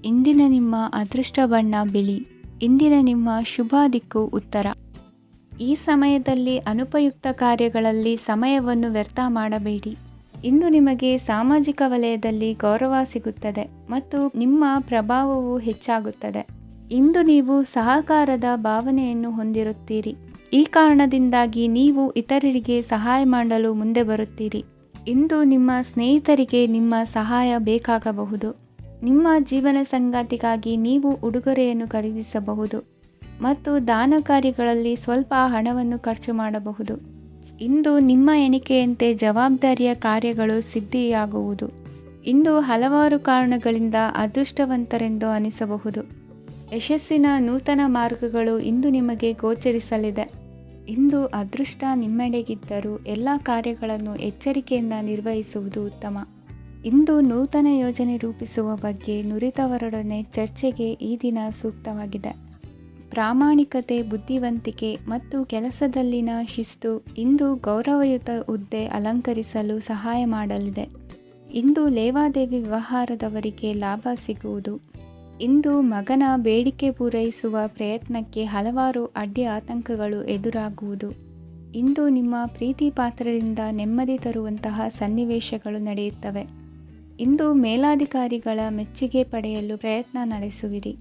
ಇಂದಿನ ನಿಮ್ಮ ಅದೃಷ್ಟ ಬಣ್ಣ ಬಿಳಿ. ಇಂದಿನ ನಿಮ್ಮ ಶುಭ ದಿಕ್ಕು ಉತ್ತರ. ಈ ಸಮಯದಲ್ಲಿ ಅನುಪಯುಕ್ತ ಕಾರ್ಯಗಳಲ್ಲಿ ಸಮಯವನ್ನು ವ್ಯರ್ಥ ಮಾಡಬೇಡಿ. ಇಂದು ನಿಮಗೆ ಸಾಮಾಜಿಕ ವಲಯದಲ್ಲಿ ಗೌರವ ಸಿಗುತ್ತದೆ ಮತ್ತು ನಿಮ್ಮ ಪ್ರಭಾವವು ಹೆಚ್ಚಾಗುತ್ತದೆ. ಇಂದು ನೀವು ಸಹಕಾರದ ಭಾವನೆಯನ್ನು ಹೊಂದಿರುತ್ತೀರಿ. ಈ ಕಾರಣದಿಂದಾಗಿ ನೀವು ಇತರರಿಗೆ ಸಹಾಯ ಮಾಡಲು ಮುಂದೆ ಬರುತ್ತೀರಿ. ಇಂದು ನಿಮ್ಮ ಸ್ನೇಹಿತರಿಗೆ ನಿಮ್ಮ ಸಹಾಯ ಬೇಕಾಗಬಹುದು. ನಿಮ್ಮ ಜೀವನ ಸಂಗಾತಿಗಾಗಿ ನೀವು ಉಡುಗೊರೆಯನ್ನು ಖರೀದಿಸಬಹುದು ಮತ್ತು ದಾನ ಕಾರ್ಯಗಳಲ್ಲಿ ಸ್ವಲ್ಪ ಹಣವನ್ನು ಖರ್ಚು ಮಾಡಬಹುದು. ಇಂದು ನಿಮ್ಮ ಎಣಿಕೆಯಂತೆ ಜವಾಬ್ದಾರಿಯ ಕಾರ್ಯಗಳು ಸಿದ್ಧಿಯಾಗುವುದು. ಇಂದು ಹಲವಾರು ಕಾರಣಗಳಿಂದ ಅದೃಷ್ಟವಂತರೆಂದು ಅನಿಸಬಹುದು. ಯಶಸ್ಸಿನ ನೂತನ ಮಾರ್ಗಗಳು ಇಂದು ನಿಮಗೆ ಗೋಚರಿಸಲಿದೆ. ಇಂದು ಅದೃಷ್ಟ ನಿಮ್ಮೆಡೆಗಿದ್ದರೂ ಎಲ್ಲ ಕಾರ್ಯಗಳನ್ನು ಎಚ್ಚರಿಕೆಯಿಂದ ನಿರ್ವಹಿಸುವುದು ಉತ್ತಮ. ಇಂದು ನೂತನ ಯೋಜನೆ ರೂಪಿಸುವ ಬಗ್ಗೆ ನುರಿತವರೊಡನೆ ಚರ್ಚೆಗೆ ಈ ದಿನ ಸೂಕ್ತವಾಗಿದೆ. ಪ್ರಾಮಾಣಿಕತೆ, ಬುದ್ಧಿವಂತಿಕೆ ಮತ್ತು ಕೆಲಸದಲ್ಲಿನ ಶಿಸ್ತು ಇಂದು ಗೌರವಯುತ ಹುದ್ದೆ ಅಲಂಕರಿಸಲು ಸಹಾಯ ಮಾಡಲಿದೆ. ಇಂದು ಲೇವಾದೇವಿ ವ್ಯವಹಾರದವರಿಗೆ ಲಾಭ ಸಿಗುವುದು. ಇಂದು ಮಗನ ಬೇಡಿಕೆ ಪೂರೈಸುವ ಪ್ರಯತ್ನಕ್ಕೆ ಹಲವಾರು ಅಡ್ಡಿ ಆತಂಕಗಳು ಎದುರಾಗುವುದು. ಇಂದು ನಿಮ್ಮ ಪ್ರೀತಿ ಪಾತ್ರರಿಂದ ನೆಮ್ಮದಿ ತರುವಂತಹ ಸನ್ನಿವೇಶಗಳು ನಡೆಯುತ್ತವೆ. ಇಂದು ಮೇಲಾಧಿಕಾರಿಗಳ ಮೆಚ್ಚುಗೆ ಪಡೆಯಲು ಪ್ರಯತ್ನ ನಡೆಸುವಿರಿ.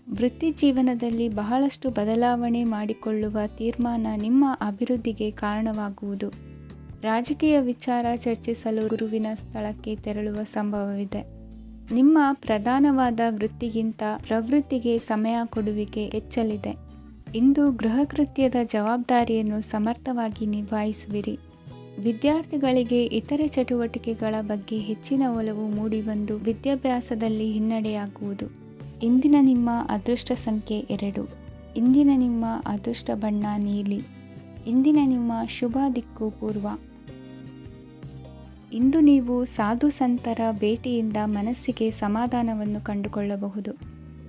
ವೃತ್ತಿ ಜೀವನದಲ್ಲಿ ಬಹಳಷ್ಟು ಬದಲಾವಣೆ ಮಾಡಿಕೊಳ್ಳುವ ತೀರ್ಮಾನ ನಿಮ್ಮ ಅಭಿವೃದ್ಧಿಗೆ ಕಾರಣವಾಗುವುದು. ರಾಜಕೀಯ ವಿಚಾರ ಚರ್ಚಿಸಲು ಗುರುವಿನ ಸ್ಥಳಕ್ಕೆ ತೆರಳುವ ಸಂಭವವಿದೆ. ನಿಮ್ಮ ಪ್ರಧಾನವಾದ ವೃತ್ತಿಗಿಂತ ಪ್ರವೃತ್ತಿಗೆ ಸಮಯ ಕೊಡುವಿಕೆ ಹೆಚ್ಚಲಿದೆ. ಇಂದು ಗೃಹ ಕೃತ್ಯದ ಜವಾಬ್ದಾರಿಯನ್ನು ಸಮರ್ಥವಾಗಿ ನಿಭಾಯಿಸುವಿರಿ. ವಿದ್ಯಾರ್ಥಿಗಳಿಗೆ ಇತರೆ ಚಟುವಟಿಕೆಗಳ ಬಗ್ಗೆ ಹೆಚ್ಚಿನ ಒಲವು ಮೂಡಿಬಂದು ವಿದ್ಯಾಭ್ಯಾಸದಲ್ಲಿ ಹಿನ್ನಡೆಯಾಗುವುದು. ಇಂದಿನ ನಿಮ್ಮ ಅದೃಷ್ಟ ಸಂಖ್ಯೆ 2. ಇಂದಿನ ನಿಮ್ಮ ಅದೃಷ್ಟ ಬಣ್ಣ ನೀಲಿ. ಇಂದಿನ ನಿಮ್ಮ ಶುಭ ದಿಕ್ಕು ಪೂರ್ವ. ಇಂದು ನೀವು ಸಾಧು ಸಂತರ ಭೇಟಿಯಿಂದ ಮನಸ್ಸಿಗೆ ಸಮಾಧಾನವನ್ನು ಕಂಡುಕೊಳ್ಳಬಹುದು.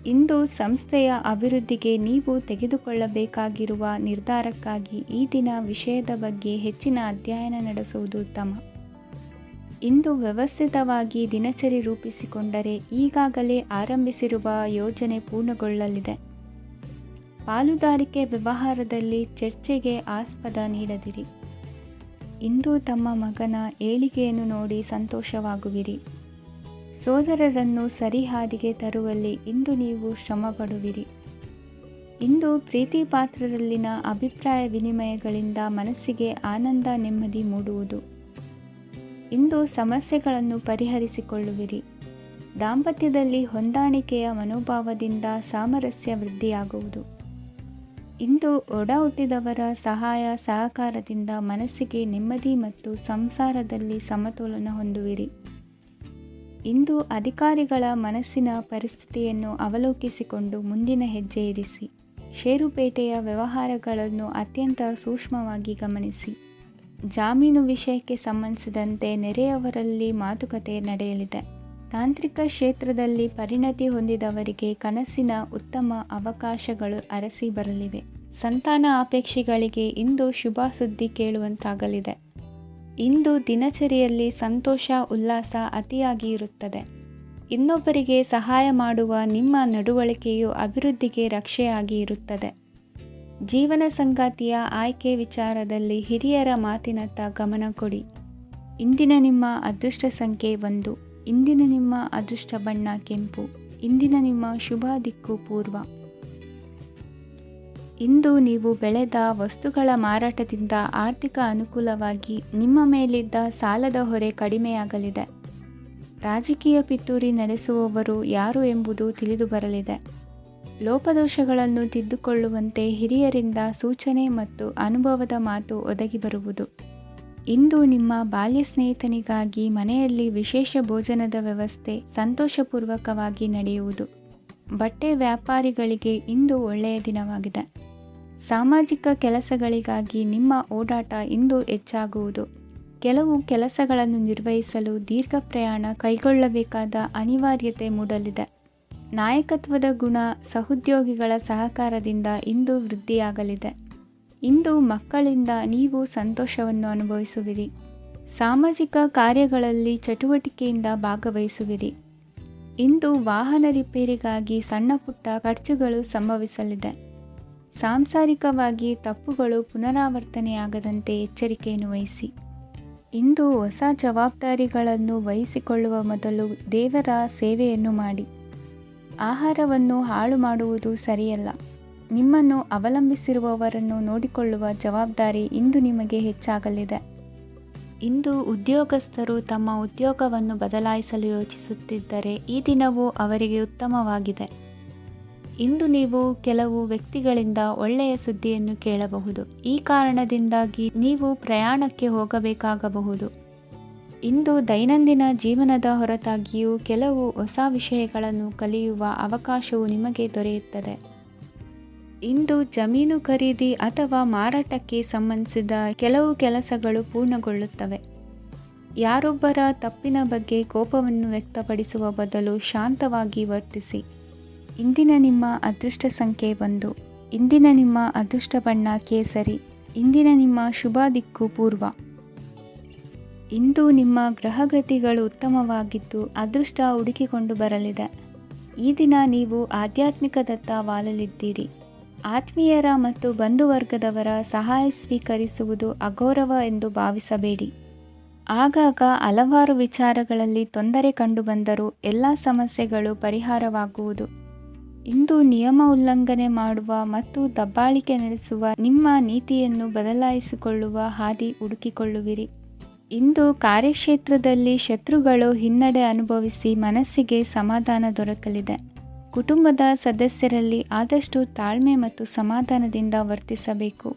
ಇಂದು ಸಂಸ್ಥೆಯ ಅಭಿವೃದ್ಧಿಗೆ ನೀವು ತೆಗೆದುಕೊಳ್ಳಬೇಕಾಗಿರುವ ನಿರ್ಧಾರಕ್ಕಾಗಿ ಈ ದಿನ ವಿಷಯದ ಬಗ್ಗೆ ಹೆಚ್ಚಿನ ಅಧ್ಯಯನ ನಡೆಸುವುದು ಉತ್ತಮ. ಇಂದು ವ್ಯವಸ್ಥಿತವಾಗಿ ದಿನಚರಿ ರೂಪಿಸಿಕೊಂಡರೆ ಈಗಾಗಲೇ ಆರಂಭಿಸಿರುವ ಯೋಜನೆ ಪೂರ್ಣಗೊಳ್ಳಲಿದೆ. ಪಾಲುದಾರಿಕೆ ವ್ಯವಹಾರದಲ್ಲಿ ಚರ್ಚೆಗೆ ಆಸ್ಪದ ನೀಡದಿರಿ. ಇಂದು ತಮ್ಮ ಮಗನ ಏಳಿಗೆಯನ್ನು ನೋಡಿ ಸಂತೋಷವಾಗುವಿರಿ. ಸೋದರರನ್ನು ಸರಿಹಾದಿಗೆ ತರುವಲ್ಲಿ ಇಂದು ನೀವು ಶ್ರಮಪಡುವಿರಿ. ಇಂದು ಪ್ರೀತಿ ಪಾತ್ರರಲ್ಲಿನ ಅಭಿಪ್ರಾಯ ವಿನಿಮಯಗಳಿಂದ ಮನಸ್ಸಿಗೆ ಆನಂದ ನೆಮ್ಮದಿ ಮೂಡುವುದು. ಇಂದು ಸಮಸ್ಯೆಗಳನ್ನು ಪರಿಹರಿಸಿಕೊಳ್ಳುವಿರಿ. ದಾಂಪತ್ಯದಲ್ಲಿ ಹೊಂದಾಣಿಕೆಯ ಮನೋಭಾವದಿಂದ ಸಾಮರಸ್ಯ ವೃದ್ಧಿಯಾಗುವುದು. ಇಂದು ಒಡ ಹುಟ್ಟಿದವರ ಸಹಾಯ ಸಹಕಾರದಿಂದ ಮನಸ್ಸಿಗೆ ನೆಮ್ಮದಿ ಮತ್ತು ಸಂಸಾರದಲ್ಲಿ ಸಮತೋಲನ ಹೊಂದುವಿರಿ. ಇಂದು ಅಧಿಕಾರಿಗಳ ಮನಸ್ಸಿನ ಪರಿಸ್ಥಿತಿಯನ್ನು ಅವಲೋಕಿಸಿಕೊಂಡು ಮುಂದಿನ ಹೆಜ್ಜೆ ಇರಿಸಿ. ಷೇರುಪೇಟೆಯ ವ್ಯವಹಾರಗಳನ್ನು ಅತ್ಯಂತ ಸೂಕ್ಷ್ಮವಾಗಿ ಗಮನಿಸಿ. ಜಾಮೀನು ವಿಷಯಕ್ಕೆ ಸಂಬಂಧಿಸಿದಂತೆ ನೆರೆಯವರಲ್ಲಿ ಮಾತುಕತೆ ನಡೆಯಲಿದೆ. ತಾಂತ್ರಿಕ ಕ್ಷೇತ್ರದಲ್ಲಿ ಪರಿಣತಿ ಹೊಂದಿದವರಿಗೆ ಕನಸಿನ ಉತ್ತಮ ಅವಕಾಶಗಳು ಅರಸಿ ಬರಲಿವೆ. ಸಂತಾನ ಅಪೇಕ್ಷಿಗಳಿಗೆ ಇಂದು ಶುಭ ಸುದ್ದಿ ಕೇಳುವಂತಾಗಲಿದೆ. ಇಂದು ದಿನಚರಿಯಲ್ಲಿ ಸಂತೋಷ ಉಲ್ಲಾಸ ಅತಿಯಾಗಿ ಇರುತ್ತದೆ. ಇನ್ನೊಬ್ಬರಿಗೆ ಸಹಾಯ ಮಾಡುವ ನಿಮ್ಮ ನಡವಳಿಕೆಯು ಅಭಿವೃದ್ಧಿಗೆ ರಕ್ಷೆಯಾಗಿ ಇರುತ್ತದೆ. ಜೀವನ ಸಂಗಾತಿಯ ಆಯ್ಕೆ ವಿಚಾರದಲ್ಲಿ ಹಿರಿಯರ ಮಾತಿನತ್ತ ಗಮನ ಕೊಡಿ. ಇಂದಿನ ನಿಮ್ಮ ಅದೃಷ್ಟ ಸಂಖ್ಯೆ 1. ಇಂದಿನ ನಿಮ್ಮ ಅದೃಷ್ಟ ಬಣ್ಣ ಕೆಂಪು. ಇಂದಿನ ನಿಮ್ಮ ಶುಭ ದಿಕ್ಕು ಪೂರ್ವ. ಇಂದು ನೀವು ಬೆಳೆದ ವಸ್ತುಗಳ ಮಾರಾಟದಿಂದ ಆರ್ಥಿಕ ಅನುಕೂಲವಾಗಿ ನಿಮ್ಮ ಮೇಲಿದ್ದ ಸಾಲದ ಹೊರೆ ಕಡಿಮೆಯಾಗಲಿದೆ. ರಾಜಕೀಯ ಪಿತೂರಿ ನಡೆಸುವವರು ಯಾರು ಎಂಬುದು ತಿಳಿದು ಬರಲಿದೆ. ಲೋಪದೋಷಗಳನ್ನು ತಿದ್ದುಕೊಳ್ಳುವಂತೆ ಹಿರಿಯರಿಂದ ಸೂಚನೆ ಮತ್ತು ಅನುಭವದ ಮಾತು ಒದಗಿ ಬರುವುದು. ಇಂದು ನಿಮ್ಮ ಬಾಲ್ಯ ಸ್ನೇಹಿತನಿಗಾಗಿ ಮನೆಯಲ್ಲಿ ವಿಶೇಷ ಭೋಜನದ ವ್ಯವಸ್ಥೆ ಸಂತೋಷಪೂರ್ವಕವಾಗಿ ನಡೆಯುವುದು. ಬಟ್ಟೆ ವ್ಯಾಪಾರಿಗಳಿಗೆ ಇಂದು ಒಳ್ಳೆಯ ದಿನವಾಗಿದೆ. ಸಾಮಾಜಿಕ ಕೆಲಸಗಳಿಗಾಗಿ ನಿಮ್ಮ ಓಡಾಟ ಇಂದು ಹೆಚ್ಚಾಗುವುದು. ಕೆಲವು ಕೆಲಸಗಳನ್ನು ನಿರ್ವಹಿಸಲು ದೀರ್ಘ ಪ್ರಯಾಣ ಕೈಗೊಳ್ಳಬೇಕಾದ ಅನಿವಾರ್ಯತೆ ಮೂಡಲಿದೆ. ನಾಯಕತ್ವದ ಗುಣ ಸಹೋದ್ಯೋಗಿಗಳ ಸಹಕಾರದಿಂದ ಇಂದು ವೃದ್ಧಿಯಾಗಲಿದೆ. ಇಂದು ಮಕ್ಕಳಿಂದ ನೀವು ಸಂತೋಷವನ್ನು ಅನುಭವಿಸುವಿರಿ. ಸಾಮಾಜಿಕ ಕಾರ್ಯಗಳಲ್ಲಿ ಚಟುವಟಿಕೆಯಿಂದ ಭಾಗವಹಿಸುವಿರಿ. ಇಂದು ವಾಹನ ರಿಪೇರಿಗಾಗಿ ಸಣ್ಣ ಪುಟ್ಟ ಖರ್ಚುಗಳು ಸಂಭವಿಸಲಿದೆ. ಸಾಂಸಾರಿಕವಾಗಿ ತಪ್ಪುಗಳು ಪುನರಾವರ್ತನೆಯಾಗದಂತೆ ಎಚ್ಚರಿಕೆಯನ್ನು ವಹಿಸಿ. ಇಂದು ಹೊಸ ಜವಾಬ್ದಾರಿಗಳನ್ನು ವಹಿಸಿಕೊಳ್ಳುವ ಮೊದಲು ದೇವರ ಸೇವೆಯನ್ನು ಮಾಡಿ. ಆಹಾರವನ್ನು ಹಾಳು ಮಾಡುವುದು ಸರಿಯಲ್ಲ. ನಿಮ್ಮನ್ನು ಅವಲಂಬಿಸಿರುವವರನ್ನು ನೋಡಿಕೊಳ್ಳುವ ಜವಾಬ್ದಾರಿ ಇಂದು ನಿಮಗೆ ಹೆಚ್ಚಾಗಲಿದೆ. ಇಂದು ಉದ್ಯೋಗಸ್ಥರು ತಮ್ಮ ಉದ್ಯೋಗವನ್ನು ಬದಲಾಯಿಸಲು ಯೋಚಿಸುತ್ತಿದ್ದರೆ ಈ ದಿನವೂ ಅವರಿಗೆ ಉತ್ತಮವಾಗಿದೆ. ಇಂದು ನೀವು ಕೆಲವು ವ್ಯಕ್ತಿಗಳಿಂದ ಒಳ್ಳೆಯ ಸುದ್ದಿಯನ್ನು ಕೇಳಬಹುದು. ಈ ಕಾರಣದಿಂದಾಗಿ ನೀವು ಪ್ರಯಾಣಕ್ಕೆ ಹೋಗಬೇಕಾಗಬಹುದು. ಇಂದು ದೈನಂದಿನ ಜೀವನದ ಹೊರತಾಗಿಯೂ ಕೆಲವು ಹೊಸ ವಿಷಯಗಳನ್ನು ಕಲಿಯುವ ಅವಕಾಶವು ನಿಮಗೆ ದೊರೆಯುತ್ತದೆ. ಇಂದು ಜಮೀನು ಖರೀದಿ ಅಥವಾ ಮಾರಾಟಕ್ಕೆ ಸಂಬಂಧಿಸಿದ ಕೆಲವು ಕೆಲಸಗಳು ಪೂರ್ಣಗೊಳ್ಳುತ್ತವೆ. ಯಾರೊಬ್ಬರ ತಪ್ಪಿನ ಬಗ್ಗೆ ಕೋಪವನ್ನು ವ್ಯಕ್ತಪಡಿಸುವ ಬದಲು ಶಾಂತವಾಗಿ ವರ್ತಿಸಿ. ಇಂದಿನ ನಿಮ್ಮ ಅದೃಷ್ಟ ಸಂಖ್ಯೆ 1. ಇಂದಿನ ನಿಮ್ಮ ಅದೃಷ್ಟ ಬಣ್ಣ ಕೇಸರಿ. ಇಂದಿನ ನಿಮ್ಮ ಶುಭ ದಿಕ್ಕು ಪೂರ್ವ. ಇಂದು ನಿಮ್ಮ ಗ್ರಹಗತಿಗಳು ಉತ್ತಮವಾಗಿದ್ದು ಅದೃಷ್ಟ ಹುಡುಕಿಕೊಂಡು ಬರಲಿದೆ. ಈ ದಿನ ನೀವು ಆಧ್ಯಾತ್ಮಿಕದತ್ತ ವಾಲಲಿದ್ದೀರಿ. ಆತ್ಮೀಯರ ಮತ್ತು ಬಂಧುವರ್ಗದವರ ಸಹಾಯ ಸ್ವೀಕರಿಸುವುದು ಅಗೌರವ ಎಂದು ಭಾವಿಸಬೇಡಿ. ಆಗಾಗ ಹಲವಾರು ವಿಚಾರಗಳಲ್ಲಿ ತೊಂದರೆ ಕಂಡುಬಂದರೂ ಎಲ್ಲ ಸಮಸ್ಯೆಗಳು ಪರಿಹಾರವಾಗುವುದು. ಇಂದು ನಿಯಮ ಉಲ್ಲಂಘನೆ ಮಾಡುವ ಮತ್ತು ದಬ್ಬಾಳಿಕೆ ನಡೆಸುವ ನಿಮ್ಮ ನೀತಿಯನ್ನು ಬದಲಾಯಿಸಿಕೊಳ್ಳುವ ಹಾದಿ ಹುಡುಕಿಕೊಳ್ಳುವಿರಿ. ಇಂದು ಕಾರ್ಯಕ್ಷೇತ್ರದಲ್ಲಿ ಶತ್ರುಗಳು ಹಿನ್ನಡೆ ಅನುಭವಿಸಿ ಮನಸ್ಸಿಗೆ ಸಮಾಧಾನ ದೊರಕಲಿದೆ. ಕುಟುಂಬದ ಸದಸ್ಯರಲ್ಲಿ ಆದಷ್ಟು ತಾಳ್ಮೆ ಮತ್ತು ಸಮಾಧಾನದಿಂದ ವರ್ತಿಸಬೇಕು.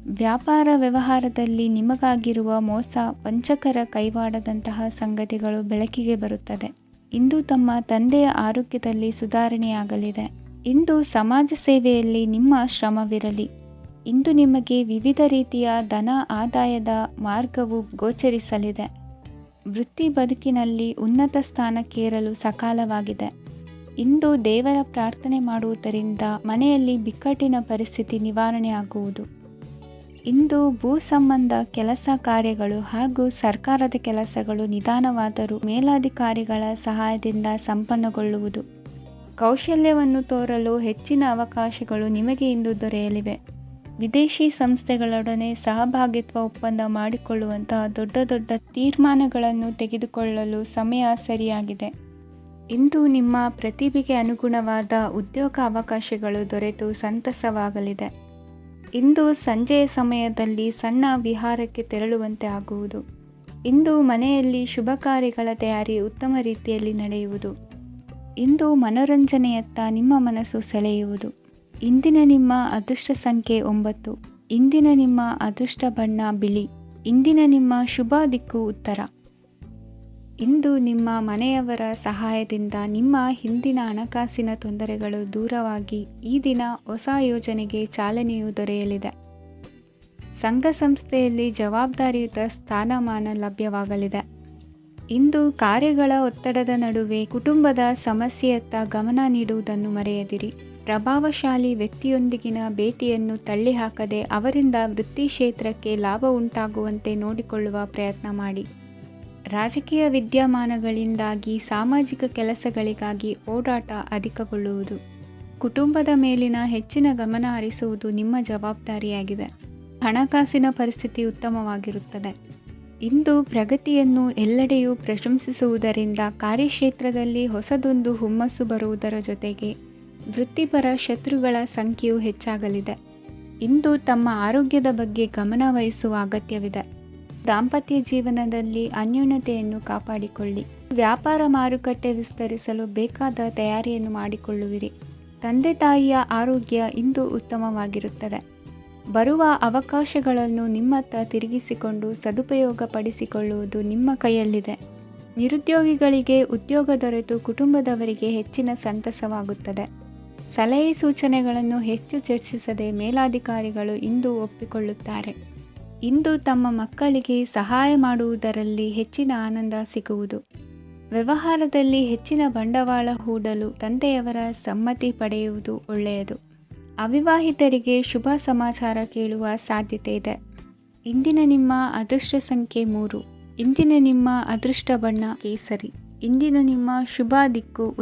ವ್ಯಾಪಾರ ವ್ಯವಹಾರದಲ್ಲಿ ನಿಮಗಾಗಿರುವ ಮೋಸ, ವಂಚಕರ ಕೈವಾಡದಂತಹ ಸಂಗತಿಗಳು ಬೆಳಕಿಗೆ ಬರುತ್ತದೆ. ಇಂದು ತಮ್ಮ ತಂದೆಯ ಆರೋಗ್ಯದಲ್ಲಿ ಸುಧಾರಣೆಯಾಗಲಿದೆ. ಇಂದು ಸಮಾಜ ಸೇವೆಯಲ್ಲಿ ನಿಮ್ಮ ಶ್ರಮವಿರಲಿ. ಇಂದು ನಿಮಗೆ ವಿವಿಧ ರೀತಿಯ ಧನ ಆದಾಯದ ಮಾರ್ಗವು ಗೋಚರಿಸಲಿದೆ. ವೃತ್ತಿ ಬದುಕಿನಲ್ಲಿ ಉನ್ನತ ಸ್ಥಾನಕ್ಕೇರಲು ಸಕಾಲವಾಗಿದೆ. ಇಂದು ದೇವರ ಪ್ರಾರ್ಥನೆ ಮಾಡುವುದರಿಂದ ಮನೆಯಲ್ಲಿ ಬಿಕ್ಕಟ್ಟಿನ ಪರಿಸ್ಥಿತಿ ನಿವಾರಣೆಯಾಗುವುದು. ಇಂದು ಭೂ ಸಂಬಂಧ ಕೆಲಸ ಕಾರ್ಯಗಳು ಹಾಗೂ ಸರ್ಕಾರದ ಕೆಲಸಗಳು ನಿಧಾನವಾದರೂ ಮೇಲಾಧಿಕಾರಿಗಳ ಸಹಾಯದಿಂದ ಸಂಪನ್ನಗೊಳ್ಳುವುದು. ಕೌಶಲ್ಯವನ್ನು ತೋರಲು ಹೆಚ್ಚಿನ ಅವಕಾಶಗಳು ನಿಮಗೆ ಇಂದು ದೊರೆಯಲಿವೆ. ವಿದೇಶಿ ಸಂಸ್ಥೆಗಳೊಡನೆ ಸಹಭಾಗಿತ್ವ ಒಪ್ಪಂದ ಮಾಡಿಕೊಳ್ಳುವಂತಹ ದೊಡ್ಡ ದೊಡ್ಡ ತೀರ್ಮಾನಗಳನ್ನು ತೆಗೆದುಕೊಳ್ಳಲು ಸಮಯ ಸರಿಯಾಗಿದೆ. ಇಂದು ನಿಮ್ಮ ಪ್ರತಿಭೆಗೆ ಅನುಗುಣವಾದ ಉದ್ಯೋಗ ಅವಕಾಶಗಳು ದೊರೆತು ಸಂತಸವಾಗಲಿದೆ. ಇಂದು ಸಂಜೆಯ ಸಮಯದಲ್ಲಿ ಸಣ್ಣ ವಿಹಾರಕ್ಕೆ ತೆರಳುವಂತೆ ಆಗುವುದು. ಇಂದು ಮನೆಯಲ್ಲಿ ಶುಭ ಕಾರ್ಯಗಳ ತಯಾರಿ ಉತ್ತಮ ರೀತಿಯಲ್ಲಿ ನಡೆಯುವುದು. ಇಂದು ಮನೋರಂಜನೆಯತ್ತ ನಿಮ್ಮ ಮನಸ್ಸು ಸೆಳೆಯುವುದು. ಇಂದಿನ ನಿಮ್ಮ ಅದೃಷ್ಟ ಸಂಖ್ಯೆ 9. ಇಂದಿನ ನಿಮ್ಮ ಅದೃಷ್ಟ ಬಣ್ಣ ಬಿಳಿ. ಇಂದಿನ ನಿಮ್ಮ ಶುಭ ದಿಕ್ಕು ಉತ್ತರ. ಇಂದು ನಿಮ್ಮ ಮನೆಯವರ ಸಹಾಯದಿಂದ ನಿಮ್ಮ ಹಿಂದಿನ ಹಣಕಾಸಿನ ತೊಂದರೆಗಳು ದೂರವಾಗಿ ಈ ದಿನ ಹೊಸ ಯೋಜನೆಗೆ ಚಾಲನೆಯು ದೊರೆಯಲಿದೆ. ಸಂಘ ಸಂಸ್ಥೆಯಲ್ಲಿ ಜವಾಬ್ದಾರಿಯುತ ಸ್ಥಾನಮಾನ ಲಭ್ಯವಾಗಲಿದೆ. ಇಂದು ಕಾರ್ಯಗಳ ಒತ್ತಡದ ನಡುವೆ ಕುಟುಂಬದ ಸಮಸ್ಯೆಯತ್ತ ಗಮನ ನೀಡುವುದನ್ನು ಮರೆಯದಿರಿ. ಪ್ರಭಾವಶಾಲಿ ವ್ಯಕ್ತಿಯೊಂದಿಗಿನ ಭೇಟಿಯನ್ನು ತಳ್ಳಿಹಾಕದೆ ಅವರಿಂದ ವೃತ್ತಿ ಕ್ಷೇತ್ರಕ್ಕೆ ಲಾಭ ಉಂಟಾಗುವಂತೆ ನೋಡಿಕೊಳ್ಳುವ ಪ್ರಯತ್ನ ಮಾಡಿ. ರಾಜಕೀಯ ವಿದ್ಯಮಾನಗಳಿಂದಾಗಿ ಸಾಮಾಜಿಕ ಕೆಲಸಗಳಿಗಾಗಿ ಓಡಾಟ ಅಧಿಕಗೊಳ್ಳುವುದು. ಕುಟುಂಬದ ಮೇಲಿನ ಹೆಚ್ಚಿನ ಗಮನ ಹರಿಸುವುದು ನಿಮ್ಮ ಜವಾಬ್ದಾರಿಯಾಗಿದೆ. ಹಣಕಾಸಿನ ಪರಿಸ್ಥಿತಿ ಉತ್ತಮವಾಗಿರುತ್ತದೆ. ಇಂದು ಪ್ರಗತಿಯನ್ನು ಎಲ್ಲೆಡೆಯೂ ಪ್ರಶಂಸಿಸುವುದರಿಂದ ಕಾರ್ಯಕ್ಷೇತ್ರದಲ್ಲಿ ಹೊಸದೊಂದು ಹುಮ್ಮಸ್ಸು ಬರುವುದರ ಜೊತೆಗೆ ವೃತ್ತಿಪರ ಶತ್ರುಗಳ ಸಂಖ್ಯೆಯು ಹೆಚ್ಚಾಗಲಿದೆ. ಇಂದು ತಮ್ಮ ಆರೋಗ್ಯದ ಬಗ್ಗೆ ಗಮನ ವಹಿಸುವ ಅಗತ್ಯವಿದೆ. ದಾಂಪತ್ಯ ಜೀವನದಲ್ಲಿ ಅನ್ಯೋನ್ಯತೆಯನ್ನು ಕಾಪಾಡಿಕೊಳ್ಳಿ. ವ್ಯಾಪಾರ ಮಾರುಕಟ್ಟೆ ವಿಸ್ತರಿಸಲು ಬೇಕಾದ ತಯಾರಿಯನ್ನು ಮಾಡಿಕೊಳ್ಳುವಿರಿ. ತಂದೆ ತಾಯಿಯ ಆರೋಗ್ಯ ಇಂದು ಉತ್ತಮವಾಗಿರುತ್ತದೆ. ಬರುವ ಅವಕಾಶಗಳನ್ನು ನಿಮ್ಮತ್ತ ತಿರುಗಿಸಿಕೊಂಡು ಸದುಪಯೋಗಪಡಿಸಿಕೊಳ್ಳುವುದು ನಿಮ್ಮ ಕೈಯಲ್ಲಿದೆ. ನಿರುದ್ಯೋಗಿಗಳಿಗೆ ಉದ್ಯೋಗ ದೊರೆತು ಕುಟುಂಬದವರಿಗೆ ಹೆಚ್ಚಿನ ಸಂತಸವಾಗುತ್ತದೆ. ಸಲಹೆ ಸೂಚನೆಗಳನ್ನು ಹೆಚ್ಚು ಚರ್ಚಿಸದೆ ಮೇಲಾಧಿಕಾರಿಗಳು ಇಂದು ಒಪ್ಪಿಕೊಳ್ಳುತ್ತಾರೆ. ಇಂದು ತಮ್ಮ ಮಕ್ಕಳಿಗೆ ಸಹಾಯ ಮಾಡುವುದರಲ್ಲಿ ಹೆಚ್ಚಿನ ಆನಂದ ಸಿಗುವುದು. ವ್ಯವಹಾರದಲ್ಲಿ ಹೆಚ್ಚಿನ ಬಂಡವಾಳ ಹೂಡಲು ತಂದೆಯವರ ಸಮ್ಮತಿ ಪಡೆಯುವುದು ಒಳ್ಳೆಯದು. ಅವಿವಾಹಿತರಿಗೆ ಶುಭ ಸಮಾಚಾರ ಕೇಳುವ ಸಾಧ್ಯತೆ ಇದೆ. ಇಂದಿನ ನಿಮ್ಮ ಅದೃಷ್ಟ ಸಂಖ್ಯೆ 3. ಇಂದಿನ ನಿಮ್ಮ ಅದೃಷ್ಟ ಬಣ್ಣ ಕೇಸರಿ. ಇಂದಿನ ನಿಮ್ಮ ಶುಭ ದಿಕ್ಕು